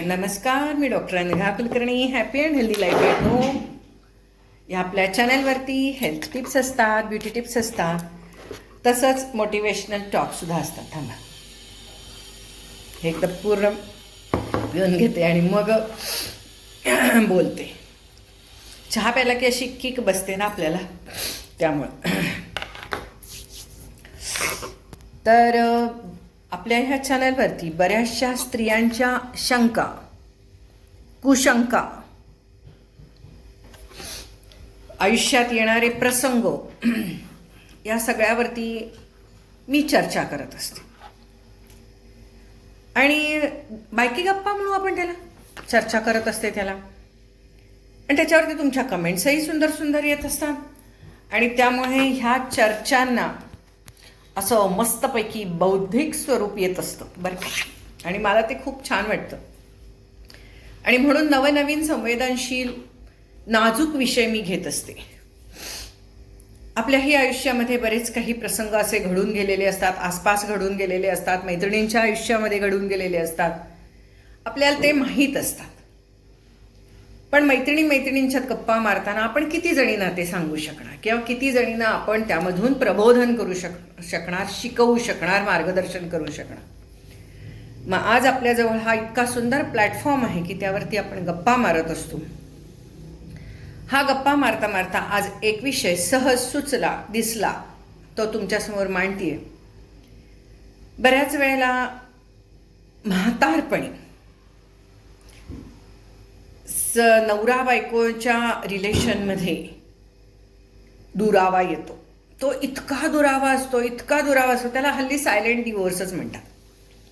नमस्कार, मी doctor Anagha Kulkarni. Happy and healthy life at home या आपल्या चॅनलवरती हेल्थ टिप्स असतात, ब्युटी टिप्स असतात, तसंच मोटिवेशनल टॉकसुद्धा असतात. थांबा, हे एकदम पूर्ण पिऊन घेते आणि मग बोलते. चहा प्यायला की अशी किक बसते ना आपल्याला, त्यामुळं. तर आपल्या ह्या चॅनलवरती बऱ्याचशा स्त्रियांच्या शंका, कुशंका, आयुष्यात येणारे प्रसंग या सगळ्यावरती मी चर्चा करत असते. आणि बायकी गप्पा म्हणून आपण त्याला चर्चा करत असते त्याला. आणि त्याच्यावरती तुमच्या कमेंट्सही सुंदर सुंदर येत असतात. आणि त्यामुळे ह्या चर्चांना असं मस्तपैकी बौद्धिक स्वरूप येत असतं बरं का. आणि मला ते खूप छान वाटतं. आणि म्हणून नवनवीन संवेदनशील नाजूक विषय मी घेत असते. आपल्याही आयुष्यामध्ये बरेच काही प्रसंग असे घडून गेलेले असतात, आसपास घडून गेलेले असतात, मैत्रिणींच्या आयुष्यामध्ये घडून गेलेले असतात, आपल्याला ते माहीत असतात. पण मैत्रिणींच्यात गप्पा मारताना आपण किती जणींना ते सांगू शकणार, किंवा किती जणींना आपण त्यामधून प्रबोधन करू शकणार, शिकवू शकणार, मार्गदर्शन करू शकणार. मग आज आपल्याजवळ हा इतका सुंदर प्लॅटफॉर्म आहे की त्यावरती आपण गप्पा मारत असतो. हा गप्पा मारता मारता आज एक विषय सहज सुचला, दिसला, तो तुमच्यासमोर मांडतीये. बऱ्याच वेळेला म्हातारपणी नवरा बायकोच्या रिलेशनमध्ये दुरावा येतो. तो इतका दुरावा असतो, त्याला हल्ली सायलेंट डिवोर्सच म्हणतात.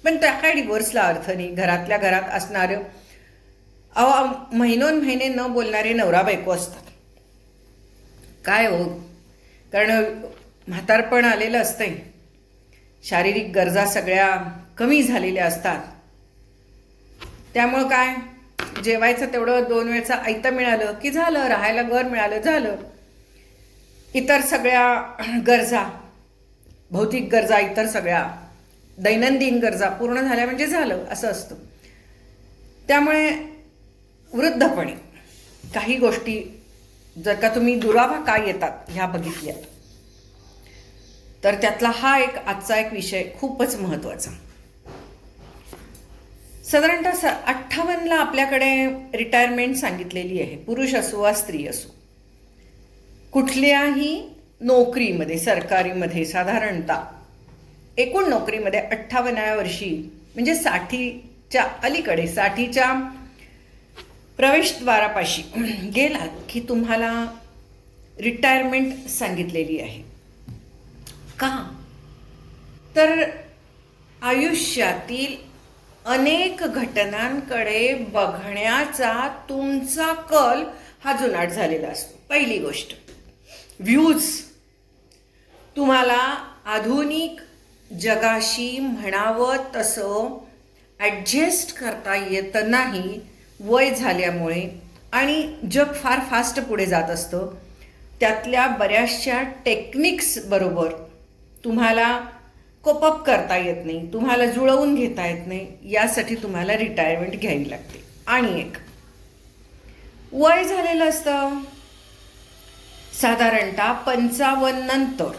पण त्या काय डिवोर्सला अर्थ नाही. घरातल्या घरात असणारं महिनोन-महिने न बोलणारे नवरा बायको असतात. काय हो, कारण म्हातारपण आलेलं असतंय, शारीरिक गरजा सगळ्या कमी झालेल्या असतात. त्यामुळं काय, जेवायचं तेवढं 2 वेळचं आयतं मिळालं की झालं, राहायला घर मिळालं झालं. इतर सगळ्या गरजा, भौतिक गरजा, इतर सगळ्या दैनंदिन गरजा पूर्ण झाल्या म्हणजे झालं, असं असतं. त्यामुळे वृद्धपणे काही गोष्टी जर का तुम्ही दुरावा काय येतात ह्या बघितल्या, तर त्यातला हा एक आजचा एक विषय खूपच महत्त्वाचा. साधारणतः 58ला आपल्याकडे रिटायरमेंट सांगितलेली आहे. पुरुष असो वा स्त्री असो, कुठल्याही नोकरीमध्ये, सरकारीमध्ये साधारणतः एकूण नोकरीमध्ये 58व्या वर्षी म्हणजे 60च्या अलीकडे, 60च्या प्रवेशद्वारापाशी गेलात की तुम्हाला रिटायरमेंट सांगितलेली आहे. का तर आयुष्यातील अनेक घटनांकडे बघण्याचा तुमचा कल हा जुनाट झालेला असतो. पहिली गोष्ट, व्ह्यूज. तुम्हाला आधुनिक जगाशी म्हणावं तसं ॲडजस्ट करता येत नाही वय झाल्यामुळे. आणि जग फार फास्ट पुढे जात असतं. त्यातल्या बऱ्याचशा टेक्निक्स बरोबर तुम्हाला कोपअप करता येत नाही, तुम्हाला जुळवून घेता येत नाही. यासाठी तुम्हाला रिटायरमेंट घ्यावी लागते. आणि एक वय झालेलं असतं, साधारणतः 55 नंतर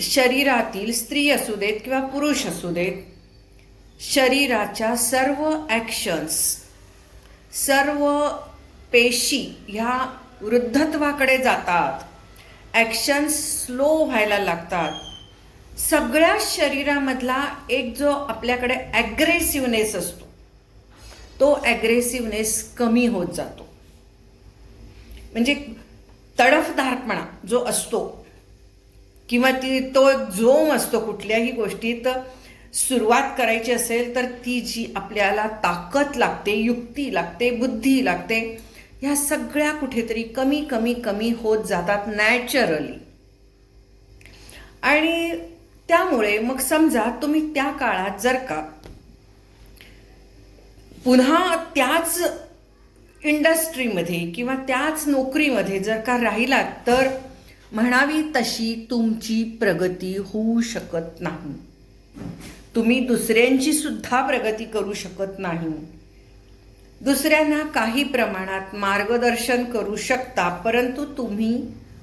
शरीरातील, स्त्री असू देत किंवा पुरुष असू देत, शरीराच्या सर्व ॲक्शन्स, सर्व पेशी ह्या वृद्धत्वाकडे जातात. ॲक्शन्स स्लो व्हायला लागतात. सगळ्या शरीरामधला एक जो आपल्याकडे ॲग्रेसिव्हनेस असतो, तो ॲग्रेसिव्हनेस कमी होत जातो. म्हणजे तडफदारपणा जो असतो किंवा तो जोम असतो, कुठल्याही गोष्टीत सुरुवात करायची असेल तर ती जी आपल्याला ताकद लागते, युक्ती लागते, बुद्धी लागते, ह्या सगळ्या कुठेतरी कमी कमी कमी होत जातात नॅचरली. आणि त्यामुळे मग समजा तुम्ही त्या काळात जर का पुन्हा त्याच इंडस्ट्रीमध्ये किंवा त्याच नोकरीमध्ये जर का राहिलात, तर म्हणावी तशी तुमची प्रगती होऊ शकत नाही. तुम्ही दुसऱ्यांची सुद्धा प्रगती करू शकत नाही. दुसऱ्यांना काही प्रमाणात मार्गदर्शन करू शकता, परंतु तुम्ही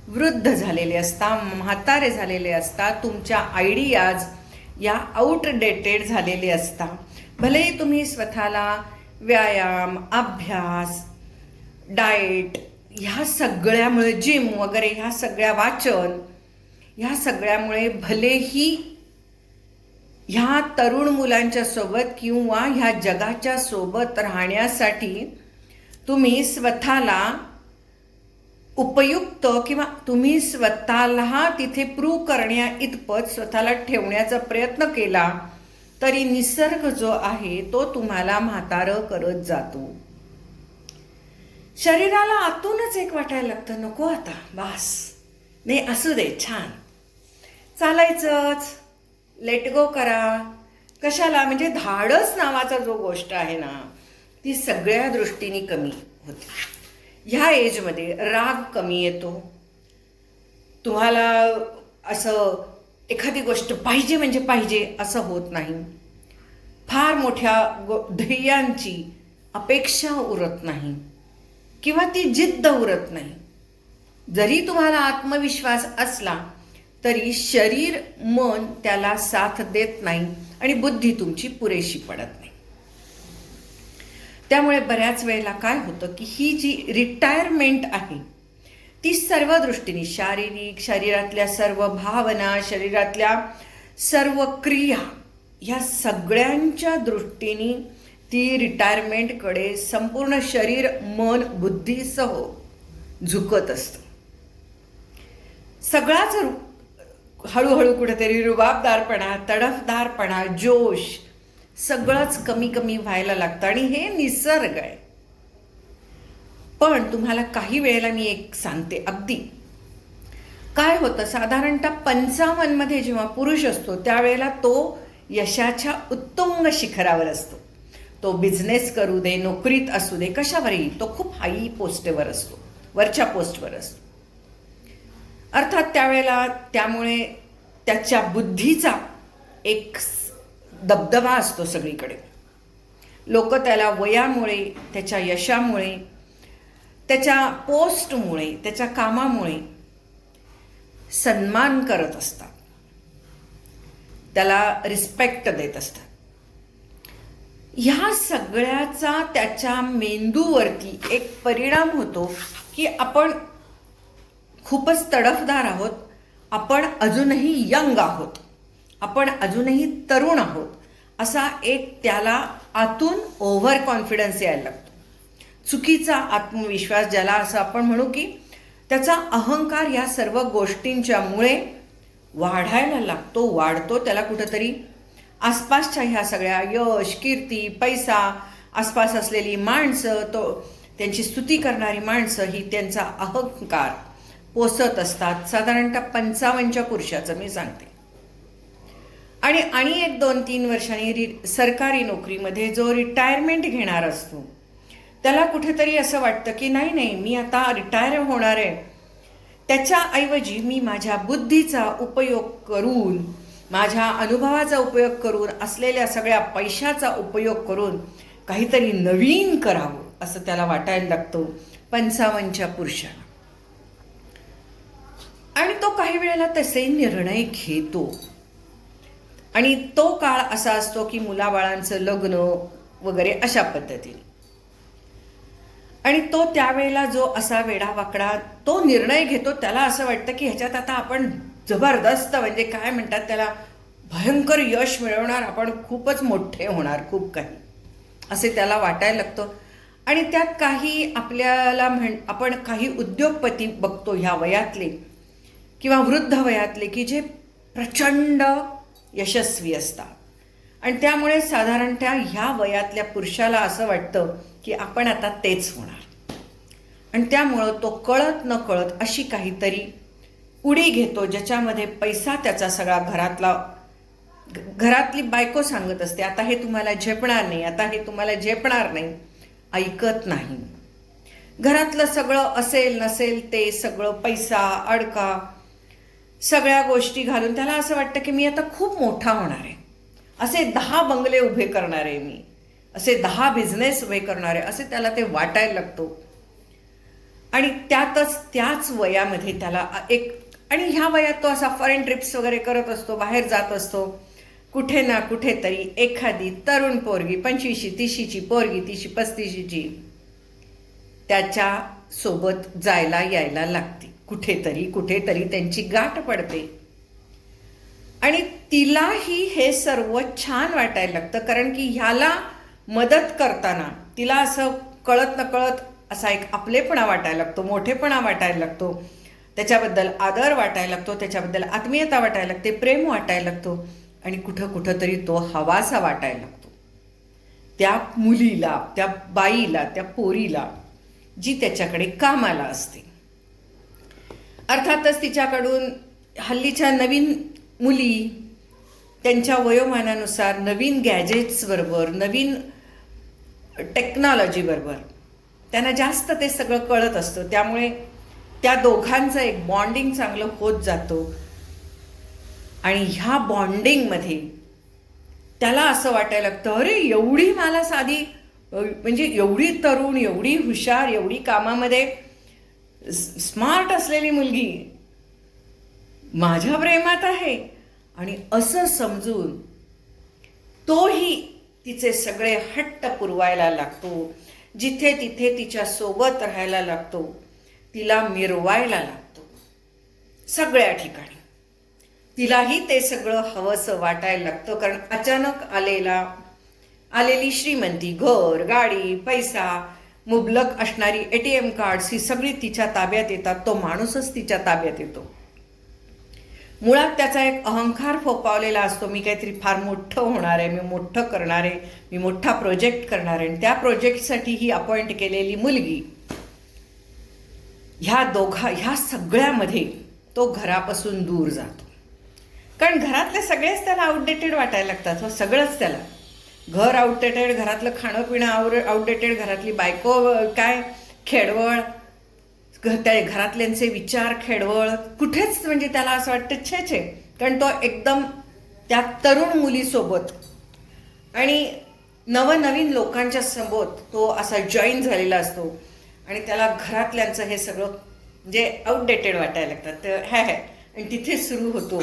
वृद्ध झालेले असता, म्हातारे झालेले असता, तुमच्या आयडियाज या आउटडेटेड झालेले असता. भलेही तुम्ही स्वतःला व्यायाम, अभ्यास, डाएट ह्या सगळ्यामुळे, जिम वगैरे ह्या सगळ्या, वाचन ह्या सगळ्यामुळे भलेही ह्या तरुण मुलांच्या सोबत किंवा ह्या जगाच्या सोबत राहण्यासाठी तुम्ही स्वतःला उपयुक्त किंवा तुम्ही स्वतःला तिथे प्रूव्ह करण्या इतपत स्वतःला ठेवण्याचा प्रयत्न केला, तरी निसर्ग जो आहे तो तुम्हाला म्हातारं करत जातो. शरीराला आतूनच एक वाटायला लागतं, नको आता बास, नाही असू दे, छान चालायचंच, लेट गो करा. कशाला? म्हणजे धाडस नावाचा जो गोष्ट आहे ना, ती सगळ्या दृष्टीने कमी होते. ह्या एजमध्ये राग कमी येतो. तुम्हाला असं एखादी गोष्ट पाहिजे म्हणजे पाहिजे असं होत नाही. फार मोठ्या ध्येयांची अपेक्षा उरत नाही किंवा ती जिद्द उरत नाही. जरी तुम्हाला आत्मविश्वास असला तरी शरीर, मन त्याला साथ देत नाही आणि बुद्धी तुमची पुरेशी पडत नाही. त्यामुळे बऱ्याच वेळेला काय होतं की ही जी रिटायरमेंट आहे ती सर्व दृष्टीने, शारीरिक, शरीरातल्या सर्व भावना, शरीरातल्या सर्व क्रिया ह्या सगळ्यांच्या दृष्टीने ती रिटायरमेंटकडे संपूर्ण शरीर, मन, बुद्धीसह झुकत असतं. सगळाच हळूहळू कुठेतरी रुबाबदारपणा, तडफदारपणा, जोश सगळंच कमी कमी व्हायला लागतं आणि हे निसर्ग आहे. पण तुम्हाला काही वेळेला मी एक सांगते, अगदी काय होतं, साधारणतः 55 मध्ये जेव्हा पुरुष असतो त्यावेळेला तो यशाच्या उत्तुंग शिखरावर असतो. तो बिझनेस करू दे, नोकरीत असू दे, कशावरही तो खूप हाई पोस्टवर असतो, वरच्या पोस्टवर असतो. अर्थात त्यावेळेला त्यामुळे त्याच्या बुद्धीचा एक दबदबा असतो सगळीकडे. लोक त्याला वयामुळे, त्याच्या यशामुळे, त्याच्या पोस्टमुळे, त्याच्या कामामुळे सन्मान करत असतात, त्याला रिस्पेक्ट देत असतात. ह्या सगळ्याचा त्याच्या मेंदूवरती एक परिणाम होतो की आपण खूपच तडफदार आहोत, आपण अजूनही यंग आहोत, आपण अजूनही तरुण आहोत, असा एक त्याला आतून ओव्हर कॉन्फिडन्स यायला लागतो. चुकीचा आत्मविश्वास, ज्याला असं आपण म्हणू की त्याचा अहंकार या सर्व गोष्टींच्या मुळे वाढायला लागतो, वाढतो. त्याला कुठंतरी आसपासच्या ह्या सगळ्या यश, कीर्ती, पैसा, आसपास असलेली माणसं, त्यांची स्तुती करणारी माणसं ही त्यांचा अहंकार पोसत असतात. साधारणतः 55च्या पुरुषाचं मी सांगते. आणि 1-2-3 वर्षांनी सरकारी नोकरीमध्ये जो रिटायरमेंट घेणार असतो त्याला कुठेतरी असं वाटतं की नाही मी आता रिटायर होणार आहे, त्याच्याऐवजी मी माझ्या बुद्धीचा उपयोग करून, माझ्या अनुभवाचा उपयोग करून, असलेल्या सगळ्या पैशाचा उपयोग करून काहीतरी नवीन करावं असं त्याला वाटायला लागतं 55च्या पुरुषाला. आणि तो काही वेळेला तसे निर्णय घेतो. आणि तो काळ असा असतो की मुलाबाळांचं लग्न वगैरे अशा पद्धतीने. आणि तो त्यावेळेला जो असा वेडावाकडा तो निर्णय घेतो, त्याला असं वाटतं की ह्याच्यात आता आपण जबरदस्त, म्हणजे काय म्हणतात त्याला, भयंकर यश मिळवणार, आपण खूपच मोठे होणार, खूप काही असे त्याला वाटायला लागतं. आणि त्यात काही आपल्याला आपण काही उद्योगपती बघतो ह्या वयातले किंवा वृद्ध वयातले की जे प्रचंड यशस्वी असतात. आणि त्यामुळे साधारणतः ह्या वयातल्या पुरुषाला असं वाटतं की आपण आता तेच होणार. आणि त्यामुळं तो कळत न कळत अशी काहीतरी उडी घेतो ज्याच्यामध्ये पैसा त्याचा सगळा घरातली बायको सांगत असते, आता हे तुम्हाला झेपणार नाही, आता हे तुम्हाला झेपणार नाही, ऐकत नाही. घरातलं सगळं असेल नसेल ते सगळं पैसा, अडका, सगळ्या गोष्टी घालून त्याला असं वाटतं की मी आता खूप मोठा होणार आहे, असे 10 बंगले उभे करणारे मी, असे 10 बिझनेस उभे करणारे, असे त्याला ते वाटायला लागतो. आणि त्याच वयामध्ये त्याला आणि ह्या वयात तो असा फॉरेन ट्रिप्स वगैरे करत असतो, बाहेर जात असतो. कुठे ना कुठेतरी एखादी तरुण पोरगी 25-30ची पोरगी, 30-35ची त्याच्या सोबत जायला यायला लागते. कुठेतरी त्यांची गाठ पडते आणि तिलाही हे सर्व छान वाटायला लागतं. कारण की ह्याला मदत करताना तिला असं कळत नकळत असा एक आपलेपणा वाटायला लागतो, मोठेपणा वाटायला लागतो, त्याच्याबद्दल आदर वाटायला लागतो, त्याच्याबद्दल आत्मीयता वाटायला लागते, प्रेम वाटायला लागतो आणि कुठं तरी तो हवासा वाटायला लागतो त्या मुलीला, त्या बाईला, त्या पोरीला जी त्याच्याकडे कामाला असते. अर्थातच तिच्याकडून हल्लीच्या नवीन मुली त्यांच्या वयोमानानुसार नवीन गॅजेट्सबरोबर, नवीन टेक्नॉलॉजीबरोबर त्यांना जास्त ते सगळं कळत असतं. त्यामुळे त्या दोघांचं एक बॉन्डिंग चांगलं होत जातो आणि ह्या बॉन्डिंगमध्ये त्याला असं वाटायला लागतं, अरे एवढी मला साधी, म्हणजे एवढी तरुण, एवढी हुशार, एवढी कामामध्ये स्मार्ट असलेली मुलगी माझ्या प्रेमात आहे. आणि असं समजून तोही तिचे सगळे हट्ट पुरवायला लागतो, जिथे तिथे तिच्या सोबत राहायला लागतो, तिला मिरवायला लागतो सगळ्या ठिकाणी. तिलाही ते सगळं हवंसं वाटायला लागतं. कारण अचानक आलेली श्रीमंती, घर, गाडी, पैसा, मुबलक असणारी ATM कार्ड्स ही सगळी तिच्या ताब्यात येतात. तो माणूसच तिच्या ताब्यात येतो. मुळात त्याचा एक अहंकार फोपावलेला असतो, मी काहीतरी फार मोठं होणार आहे, मी मोठं करणार आहे, मी मोठा प्रोजेक्ट करणार आहे. आणि त्या प्रोजेक्टसाठी ही अपॉइंट केलेली मुलगी, ह्या सगळ्यामध्ये तो घरापासून दूर जातो. कारण घरातले सगळेच त्याला आउटडेटेड वाटायला लागतात. सगळंच त्याला, घर आउटडेटेड, घरातलं खाणं पिणं आउटडेटेड, घरातली बायको काय खेडवळ, त्या घरातल्यांचे विचार खेडवळ, कुठेच म्हणजे त्याला असं वाटतं छे. कारण तो एकदम त्या तरुण मुलीसोबत आणि नवनवीन लोकांच्या सोबत तो असा जॉईन झालेला असतो आणि त्याला घरातल्यांचं हे सगळं म्हणजे आउटडेटेड वाटायला लागतं. तर आणि तिथे सुरू होतो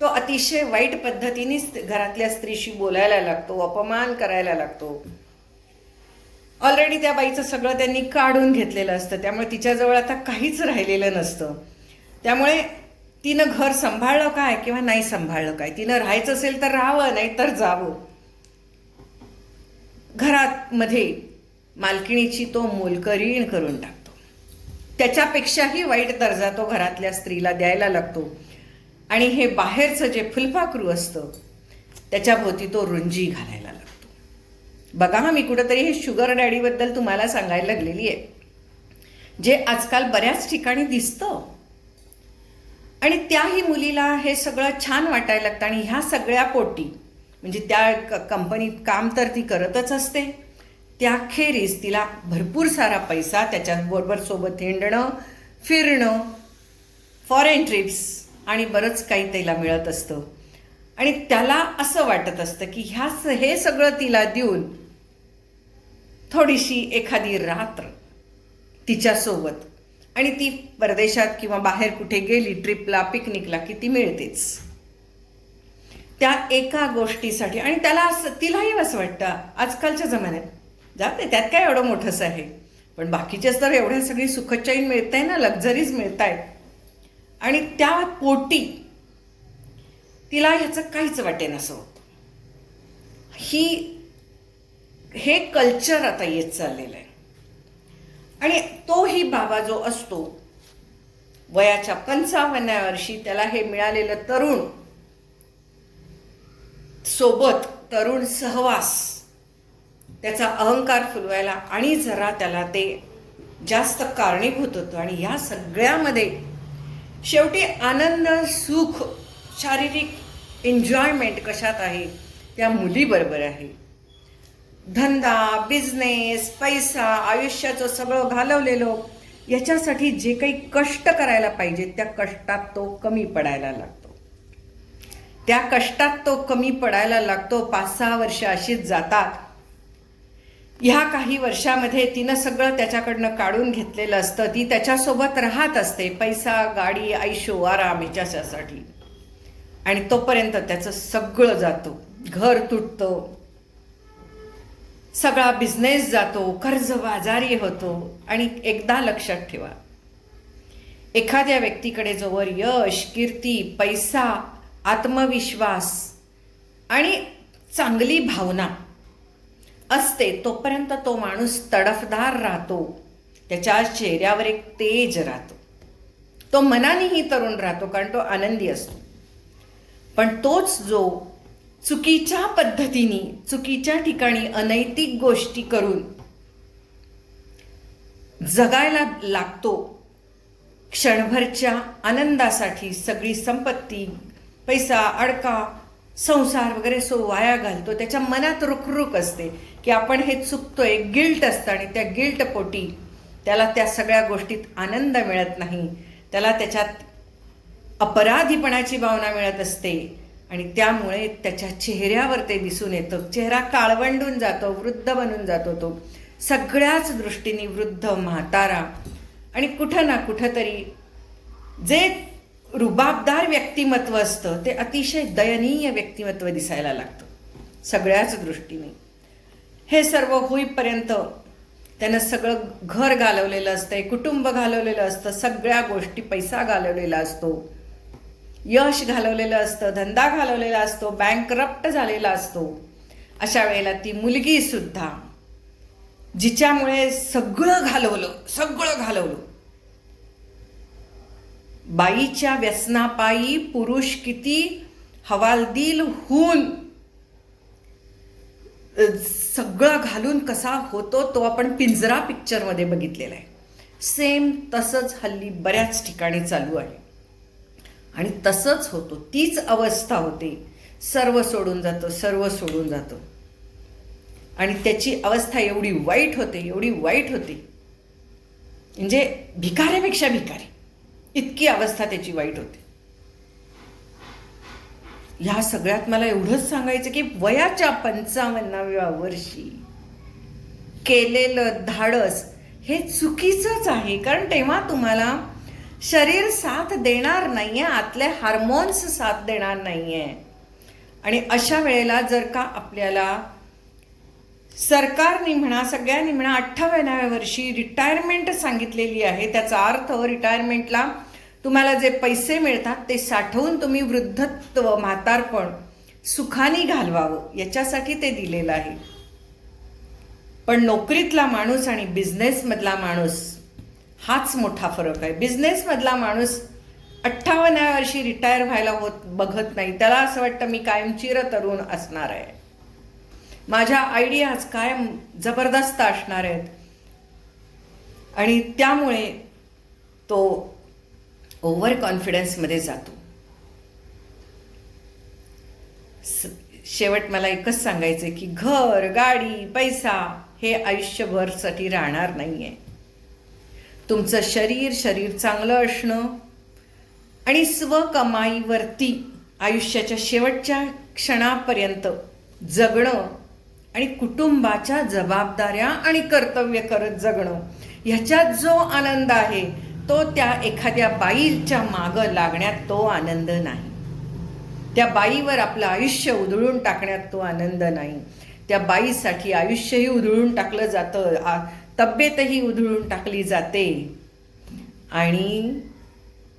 तो अतिशय वाईट पद्धतीनेच घरातल्या स्त्रीशी बोलायला लागतो, अपमान करायला लागतो. ऑलरेडी त्या बाईचं सगळं त्यांनी काढून घेतलेलं असतं, त्यामुळे तिच्याजवळ आता काहीच राहिलेलं नसतं. त्यामुळे तिनं घर सांभाळलं काय किंवा नाही सांभाळलं काय, तिनं राहायचं असेल तर राहावं, नाही तर जावं. घरामध्ये मालकिणीची तो मोलकरीण करून टाकतो. त्याच्यापेक्षाही वाईट दर्जा तो घरातल्या स्त्रीला द्यायला लागतो आणि हे बाहेरचं जे फुलपाखरू असतं त्याच्याभोवती तो रुंजी घालायला लागतो. बघा, मी कुठंतरी हे शुगर डॅडीबद्दल तुम्हाला सांगायला लागलेली आहे, जे आजकाल बऱ्याच ठिकाणी दिसतं. आणि त्याही मुलीला हे सगळं छान वाटायला लागतं आणि ह्या सगळ्या पोटी म्हणजे त्या कंपनीत काम तर ती करतच असते, त्याखेरीज तिला भरपूर सारा पैसा, त्याच्याबरोबर सोबत हिंडणं, फिरणं, फॉरेन ट्रिप्स आणि बरंच काही तिला मिळत असतं. आणि त्याला असं वाटत असतं की हे सगळं तिला देऊन थोडीशी एखादी रात्र तिच्यासोबत, आणि ती परदेशात किंवा बाहेर कुठे गेली ट्रिपला, पिकनिकला की ती मिळतेच त्या एका गोष्टीसाठी. आणि तिलाही असं वाटतं आजकालच्या जमान्यात जाते त्यात काय एवढं मोठंसं आहे, पण बाकीचेच तर एवढ्या सगळी सुखचैन मिळत आहे ना, लक्झरीज मिळत आहेत. आणि त्या पोटी तिला ह्याचं काहीच वाटेन असं होतं. हे कल्चर आता येत चाललेलं आहे. आणि तोही बाबा जो असतो वयाच्या 55व्या वर्षी, त्याला हे मिळालेलं तरुण सहवास त्याचा अहंकार फुलवायला आणि जरा त्याला ते जास्त कारणीभूत होतं. आणि ह्या सगळ्यामध्ये शेवटी आनंद, सुख, शारीरिक एन्जॉयमेंट कशात आहे, त्या मुलीबरोबर आहे. धंदा, बिझनेस, पैसा, आयुष्याचं सगळं घालवलेलं, याच्यासाठी जे काही कष्ट करायला पाहिजे त्या कष्टात तो कमी पडायला लागतो. त्या कष्टात तो कमी पडायला लागतो. 5-6 वर्ष अशीच जातात. ह्या काही वर्षामध्ये तिनं सगळं त्याच्याकडनं काढून घेतलेलं असतं. ती त्याच्यासोबत राहत असते, पैसा, गाडी, ऐशो आराम याच्यासाठी. आणि तोपर्यंत त्याचं सगळं जातो. घर तुटतं, सगळा बिझनेस जातो, कर्जबाजारी होतो. आणि एकदा लक्षात ठेवा, एखाद्या व्यक्तीकडे जोवर यश, कीर्ती, पैसा, आत्मविश्वास आणि चांगली भावना असते तोपर्यंत तो माणूस तडफदार राहतो. त्याच्या चेहऱ्यावर एक तेज राहतो. तो मनानेही तरुण राहतो, कारण तो आनंदी असतो. पण तोच जो चुकीच्या पद्धतीने, चुकीच्या ठिकाणी अनैतिक गोष्टी करून जगायला लागतो, क्षणभरच्या आनंदासाठी सगळी संपत्ती, पैसा, अडका, संसार वगैरे वाया घालतो. त्याच्या मनात रुखरुख असते की आपण हे चुकतोय, गिल्ट असतं. आणि त्या गिल्ट पोटी त्याला त्या सगळ्या गोष्टीत आनंद मिळत नाही. त्याला त्याच्यात अपराधीपणाची भावना मिळत असते. आणि त्यामुळे त्याच्या चेहऱ्यावर ते दिसून येतं. चेहरा काळवंडून जातो, वृद्ध बनून जातो. तो सगळ्याच दृष्टीने वृद्ध, म्हातारा आणि कुठं ना कुठंतरी जे रुबाबदार व्यक्तिमत्व असतं ते अतिशय दयनीय व्यक्तिमत्व दिसायला लागतं सगळ्याच दृष्टीने. हे सर्व होईपर्यंत त्यानं सगळं घर घालवलेलं असतं, कुटुंब घालवलेलं असतं, सगळ्या गोष्टी, पैसा घालवलेला असतो, यश घालवलेलं असतं, धंदा घालवलेला असतो, बँकरप्ट झालेला असतो. अशा वेळेला ती मुलगी सुद्धा, जिच्यामुळे सगळं घालवलं, बाईच्या व्यसनापायी पुरुष किती हवालदिल होऊन सगळं घालून कसा होतो तो आपण पिंजरा पिक्चरमध्ये बघितलेला आहे. सेम तसंच हल्ली बऱ्याच ठिकाणी चालू आहे. आणि तसंच होतो, तीच अवस्था होते. सर्व सोडून जातं. आणि त्याची अवस्था एवढी वाईट होते म्हणजे भिकाऱ्यापेक्षा भिकारी इतकी अवस्था त्याची वाईट होते. ह्या सगळ्यात मला एवढंच सांगायचं की वयाच्या 55व्या वर्षी केलेलं धाडस हे चुकीचंच आहे. कारण तेव्हा तुम्हाला शरीर साथ देणार नाहीये, आतले हार्मोन्स साथ देणार नाहीये. आणि अशा वेळेला जर का आपल्याला सरकारने म्हणा, सगळ्यांनी म्हणा, 58व्या वर्षी रिटायरमेंट सांगितलेली आहे, त्याचा अर्थ रिटायरमेंटला तुम्हाला जे पैसे मिळतात ते साठवून तुम्ही वृद्धत्व, म्हातारपण सुखाने घालवावं याच्यासाठी ते दिलेलं आहे. पण नोकरीतला माणूस आणि बिझनेसमधला माणूस हाच मोठा फरक आहे. बिझनेसमधला माणूस 58व्या वर्षी रिटायर व्हायला बघत नाही. त्याला असं वाटतं मी कायम चिरतरुण असणार आहे, माझ्या आयडियाज कायम जबरदस्त असणार आहेत. आणि त्यामुळे तो ओव्हर कॉन्फिडन्समध्ये जातो. शेवट मला एकच सांगायचं की घर, गाडी, पैसा हे आयुष्यभरसाठी राहणार नाही आहे. तुमचं शरीर चांगलं असणं आणि स्वकमाईवरती आयुष्याच्या शेवटच्या क्षणापर्यंत जगणं आणि कुटुंबाच्या जबाबदाऱ्या आणि कर्तव्य करत जगणं, ह्याच्यात जो आनंद आहे तो त्या एखाद्या बाईच्या मागं लागण्यात तो आनंद नाही. त्या बाईवर आपलं आयुष्य उधळून टाकण्यात तो आनंद नाही. त्या बाईसाठी आयुष्यही उधळून टाकलं जातं, तब्येतही उधळून टाकली जाते आणि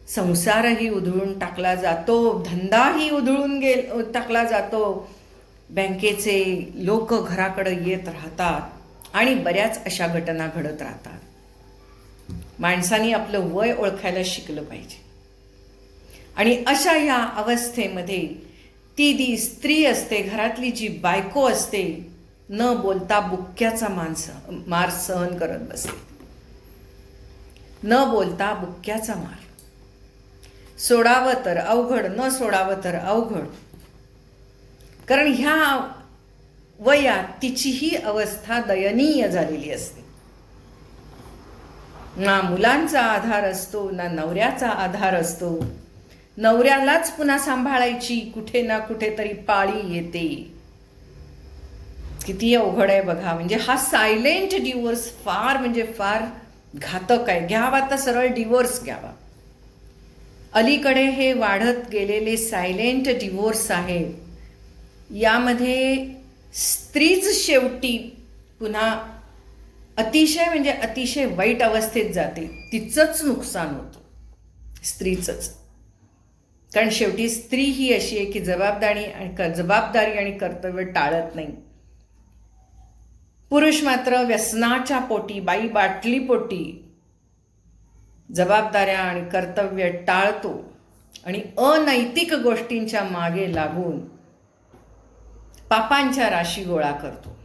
संसारही उधळून टाकला जातो, धंदाही उधळून टाकला जातो. बँकेचे लोक घराकडे येत राहतात आणि बऱ्याच अशा घटना घडत राहतात. माणसाने आपलं वय ओळखायला शिकलं पाहिजे. आणि अशा या अवस्थेमध्ये ती स्त्री असते, घरातली जी बायको असते, न बोलता बुक्क्याचा मार सहन करत बसते. न बोलता बुक्क्याचा मार. सोडावं तर अवघड, न सोडावं तर अवघड. कारण ह्या वयात तिचीही अवस्था दयनीय झालेली असते. ना मुलांचा आधार असतो, ना नवऱ्याचा आधार असतो. नवऱ्यालाच पुन्हा सांभाळायची कुठे ना कुठेतरी पाळी येते. किती अवघड आहे बघा. म्हणजे हा सायलेंट डिवोर्स फार म्हणजे फार घातक आहे. घ्यावा तर सरळ डिवोर्स घ्यावा. अलीकडे हे वाढत गेलेले सायलेंट डिवोर्स आहेत, यामध्ये स्त्रीच शेवटी पुन्हा अतिशय म्हणजे अतिशय वाईट अवस्थेत जाते. तिचंच नुकसान होतं, स्त्रीचंच. कारण शेवटी स्त्री ही अशी आहे की जबाबदारी आणि कर्तव्य टाळत नाही. पुरुष मात्र व्यसनाच्या पोटी, बाई बाटली पोटी जबाबदाऱ्या आणि कर्तव्य टाळतो आणि अनैतिक गोष्टींच्या मागे लागून पापांच्या राशी गोळा करतो.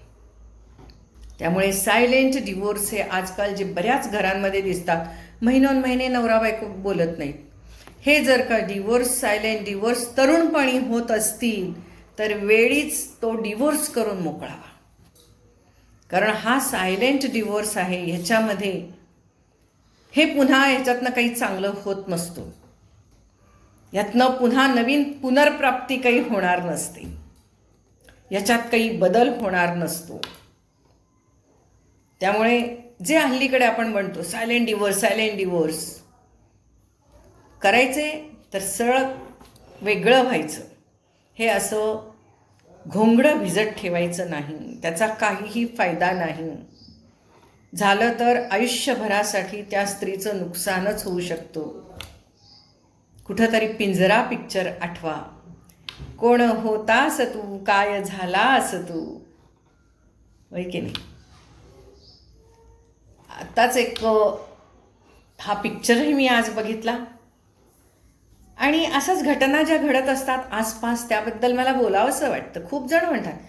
त्यामुळे सायलेंट डिवोर्स हे आजकाल जे बऱ्याच घरांमध्ये दिसतात, महिनोन्महिने नवरा बायको बोलत नाहीत. हे जर का सायलेंट डिवोर्स तरुणपणी होत असतील तर वेळीच तो डिवोर्स करून मोकळावा. कारण हा सायलेंट डिवोर्स आहे, ह्याच्यामध्ये हे पुन्हा ह्याच्यातनं काही चांगलं होत नसतो. यातनं पुन्हा नवीन पुनर्प्राप्ती काही होणार नसते, याच्यात काही बदल होणार नसतो. त्यामुळे जे हल्लीकडे आपण म्हणतो सायलेंट डिवोर्स करायचे तर सरळ वेगळं व्हायचं. हे असं घोंगडं भिजत ठेवायचं नाही, त्याचा काहीही फायदा नाही. झालं तर आयुष्यभरासाठी त्या स्त्रीचं नुकसानच होऊ शकतो. कुठंतरी पिंजरा पिक्चर आठवा. कोण होतास तू, काय झालास तू, होय की नाही. आत्ताच एक हा पिक्चरही मी आज बघितला आणि असंच घटना ज्या घडत असतात आसपास त्याबद्दल मला बोलावंसं वाटतं. खूप जण म्हणतात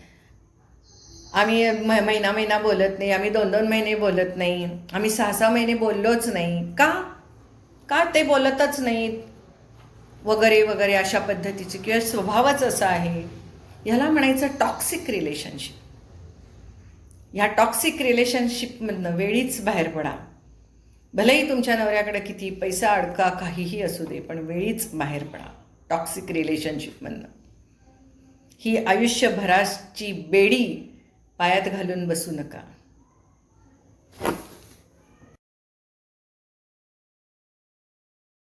आम्ही महिना बोलत नाही, आम्ही 2-2 महिने बोलत नाही, आम्ही 6-6 महिने बोललोच नाही. का ते बोलतच नाहीत वगैरे वगैरे अशा पद्धतीचे, किंवा स्वभावच असा आहे. ह्याला म्हणायचं टॉक्सिक रिलेशनशिप. ह्या टॉक्सिक रिलेशनशिपमधनं वेळीच बाहेर पडा. भलेही तुमच्या नवऱ्याकडे किती पैसा अडका काहीही असू दे, पण वेळीच बाहेर पडा टॉक्सिक रिलेशनशिपमधनं. ही आयुष्यभराची बेडी पायात घालून बसू नका.